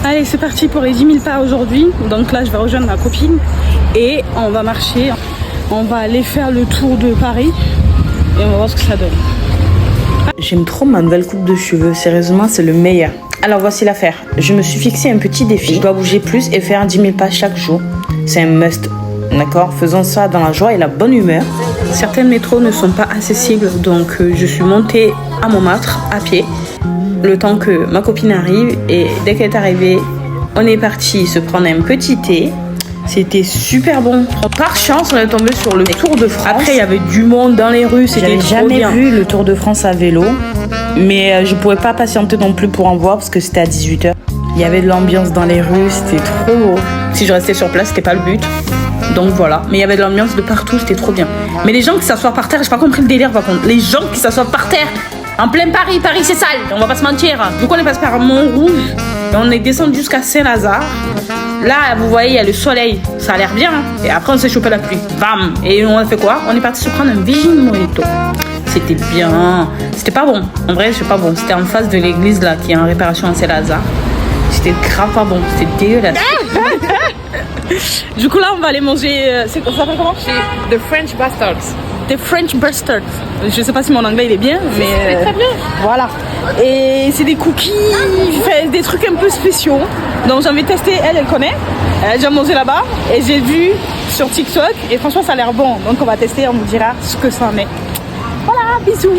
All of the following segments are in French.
Allez, c'est parti pour les 10 000 pas aujourd'hui. Donc là, je vais rejoindre ma copine et on va marcher. On va aller faire le tour de Paris et on va voir ce que ça donne. J'aime trop ma nouvelle coupe de cheveux. Sérieusement, c'est le meilleur. Alors voici l'affaire. Je me suis fixé un petit défi. Je dois bouger plus et faire 10 000 pas chaque jour. C'est un must. D'accord? Faisons ça dans la joie et la bonne humeur. Certains métros ne sont pas accessibles, donc je suis montée à Montmartre à pied. Le temps que ma copine arrive, et dès qu'elle est arrivée, on est parti se prendre un petit thé. C'était super bon. Par chance, on est tombé sur le Tour de France. Après, il y avait du monde dans les rues, c'était trop bien. J'avais jamais vu le Tour de France à vélo, mais je pouvais pas patienter non plus pour en voir parce que c'était à 18h. Il y avait de l'ambiance dans les rues, c'était trop beau. Si je restais sur place, c'était pas le but. Donc voilà, mais il y avait de l'ambiance de partout, c'était trop bien. Mais les gens qui s'assoient par terre, j'ai pas compris le délire par contre. Les gens qui s'assoient par terre, en plein Paris, Paris c'est sale, on va pas se mentir. Du coup on est passé par Montrouge et on est descendu jusqu'à Saint-Lazare. Là vous voyez il y a le soleil, ça a l'air bien. Et après on s'est chopé la pluie, bam. Et on a fait quoi? On est parti se prendre un Virgin Mojito. C'était bien, c'était pas bon, en vrai c'est pas bon. C'était en face de l'église là qui est en réparation à Saint-Lazare. C'était grave pas bon, c'était dégueulasse. Du coup là on va aller manger, ça s'appelle comment? The French Bastards. The French Bastards. Je sais pas si mon anglais il est bien, mais c'est très bien. Voilà. Et c'est des cookies, fait des trucs un peu spéciaux. Donc j'ai envie de tester. Elle connaît. Elle a déjà mangé là-bas et j'ai vu sur TikTok et franchement ça a l'air bon. Donc on va tester, on vous dira ce que ça en est. Voilà, bisous.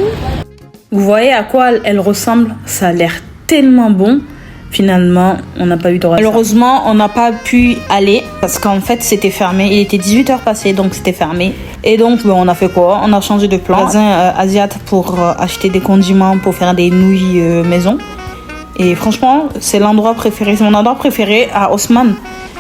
Vous voyez à quoi elle ressemble? Ça a l'air tellement bon. Finalement, on n'a pas eu de Malheureusement, on n'a pas pu aller parce qu'en fait, c'était fermé. Il était 18h passé, donc c'était fermé. Et donc, on a fait quoi? On a changé de plan. Magasin Asiat pour acheter des condiments pour faire des nouilles maison. Et franchement, c'est l'endroit préféré. C'est mon endroit préféré à Haussmann.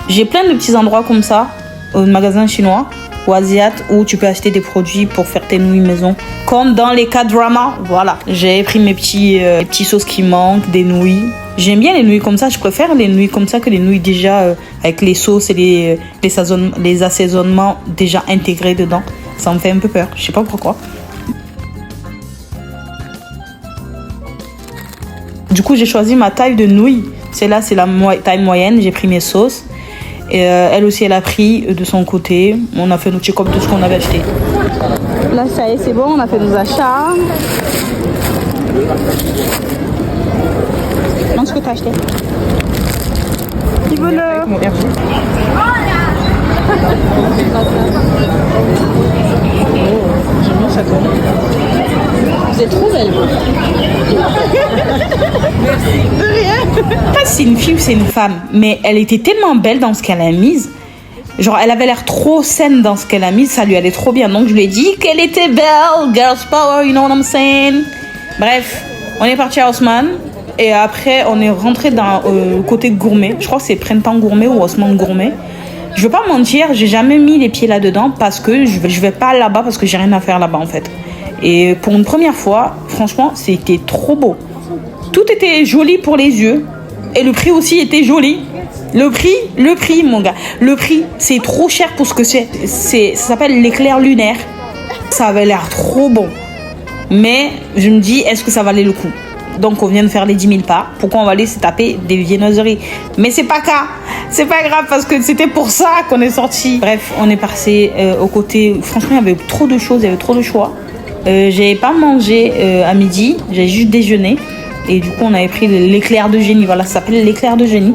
J'ai plein de petits endroits comme ça au magasin chinois ou Asiat où tu peux acheter des produits pour faire tes nouilles maison. Comme dans les K-dramas. Voilà, j'ai pris mes petits sauces qui manquent, des nouilles. J'aime bien les nouilles comme ça, je préfère les nouilles comme ça que les nouilles déjà avec les sauces et les assaisonnements déjà intégrés dedans. Ça me fait un peu peur, je sais pas pourquoi. Du coup, j'ai choisi ma taille de nouilles. Celle-là, c'est la taille moyenne, j'ai pris mes sauces. Et elle aussi, elle a pris de son côté. On a fait nos check-up de ce qu'on avait acheté. Là, ça y est, c'est bon, on a fait nos achats. Ce que t'as acheté. Qui veut le... J'aime bien ça comme. Vous êtes trop belle. Merci. De rien. Je sais pas si c'est une fille ou c'est une femme, mais elle était tellement belle dans ce qu'elle a mise. Genre, elle avait l'air trop saine dans ce qu'elle a mis, ça lui allait trop bien. Donc, je lui ai dit qu'elle était belle. Girls power, you know what I'm saying? Bref, on est parti à Haussmann. Et après, on est rentré dans le côté gourmet. Je crois que c'est Printemps Gourmet ou Haussmann Gourmet. Je veux pas mentir, j'ai jamais mis les pieds là-dedans parce que je vais pas là-bas parce que j'ai rien à faire là-bas en fait. Et pour une première fois, franchement, c'était trop beau. Tout était joli pour les yeux. Et le prix aussi était joli. Le prix, mon gars. Le prix, c'est trop cher pour ce que c'est. Ça s'appelle l'éclair lunaire. Ça avait l'air trop bon. Mais je me dis, est-ce que ça valait le coup? Donc on vient de faire les 10 000 pas. Pourquoi on va aller se taper des viennoiseries? Mais c'est pas grave parce que c'était pour ça qu'on est sorti. Bref, on est passé au côté. Franchement, il y avait trop de choses, il y avait trop de choix. J'avais pas mangé à midi, j'ai juste déjeuné. Et du coup, on avait pris l'éclair de génie. Voilà, ça s'appelle l'éclair de génie.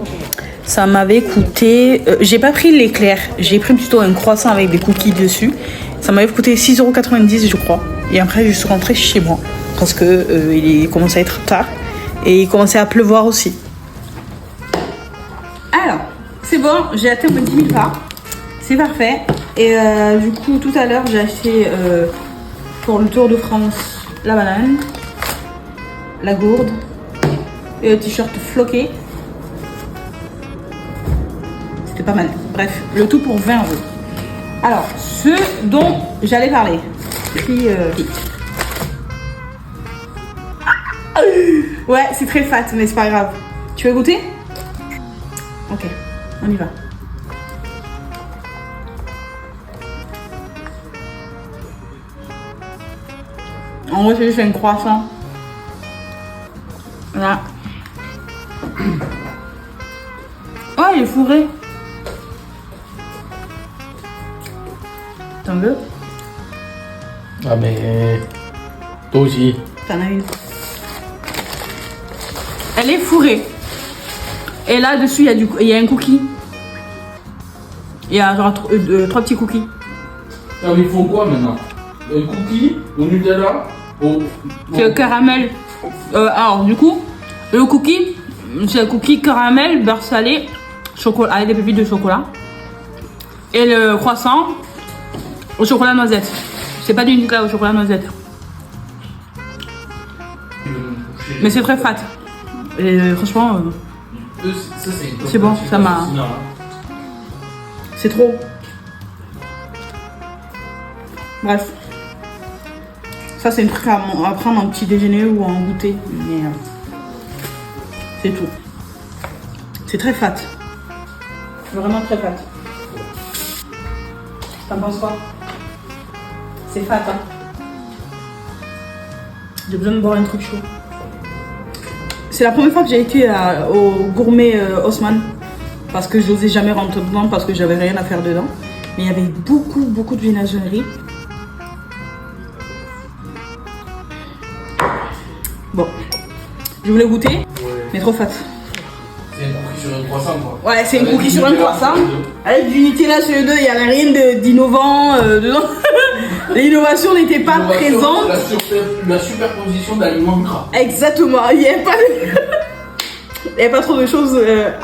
Ça m'avait coûté... j'ai pas pris l'éclair, j'ai pris plutôt un croissant avec des cookies dessus. Ça m'avait coûté 6,90 €, je crois. Et après, je suis rentrée chez moi. Parce que il commençait à être tard. Et il commençait à pleuvoir aussi. Alors, c'est bon, j'ai atteint mes 10 000 pas. C'est parfait. Et du coup, tout à l'heure, j'ai acheté pour le Tour de France la banane, la gourde et le t-shirt floqué. C'était pas mal. Bref, le tout pour 20 €. Alors, ce dont j'allais parler. Prix vite. Ouais, c'est très fat, mais c'est pas grave. Tu veux goûter? Ok, on y va. En gros, j'ai juste fait un croissant. Là. Oh, il est fourré. T'en veux? Ah mais... Toi aussi. T'en as une. Elle est fourrée. Et là, dessus, il y a un cookie. Il y a genre 3 petits cookies. Ah mais il faut quoi maintenant? Un cookie au Nutella C'est le caramel. Alors, du coup, le cookie, c'est un cookie caramel, beurre salé, chocolat, avec des pépites de chocolat. Et le croissant au chocolat noisette. C'est pas du Nutella au chocolat noisette. Mais c'est très fat. Et franchement, c'est bon, ça m'a. C'est trop. Bref. Ça, c'est une truc à prendre en petit déjeuner ou en goûter. Mais c'est tout. C'est très fat. Vraiment très fat. T'en penses quoi? C'est fat, hein? J'ai besoin de boire un truc chaud. C'est la première fois que j'ai été au gourmet Haussmann. Parce que je n'osais jamais rentrer dedans parce que j'avais rien à faire dedans. Mais il y avait beaucoup de viennoiseries. Bon, je voulais goûter, mais trop fat. C'est un cookie sur un croissant quoi. Ouais, c'est un cookie sur un croissant. Avec du Nutella sur les deux, il n'y avait rien d'innovant dedans. L'innovation n'était pas présente. La superposition d'aliments gras. Exactement, il n'y avait pas il n'y avait pas trop de choses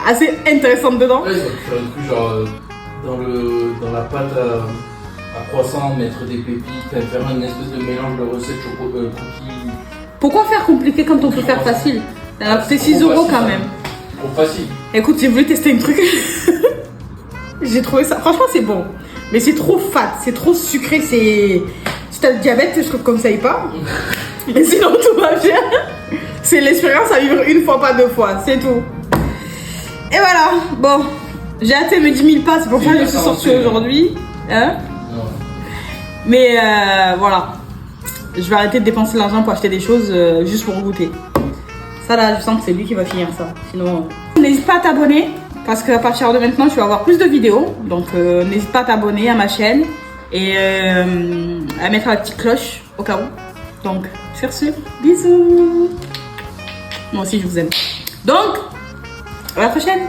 assez intéressantes dedans. Ouais, ça fait un truc genre dans la pâte à croissant, mettre des pépites, faire une espèce de mélange de recettes cookies. Pourquoi faire compliqué quand on peut faire facile? Ça a coûté 6 € quand même. Trop facile. Écoute, j'ai voulu tester un truc. J'ai trouvé ça. Franchement, c'est bon. Mais c'est trop fat, c'est trop sucré. Si t'as le diabète, je trouve comme ça y pas. Mais sinon, tout va bien. C'est l'expérience à vivre une fois, pas 2 fois. C'est tout. Et voilà. Bon, j'ai atteint mes 10 000 pas. C'est pour ça que je suis sortie aujourd'hui. Hein? Mais voilà. Je vais arrêter de dépenser l'argent pour acheter des choses juste pour goûter. Ça là, je sens que c'est lui qui va finir ça. Sinon, n'hésite pas à t'abonner parce qu'à partir de maintenant, tu vas avoir plus de vidéos. Donc, n'hésite pas à t'abonner à ma chaîne et à mettre la petite cloche au cas où. Donc, sur ce, bisous. Moi aussi, je vous aime. Donc, à la prochaine.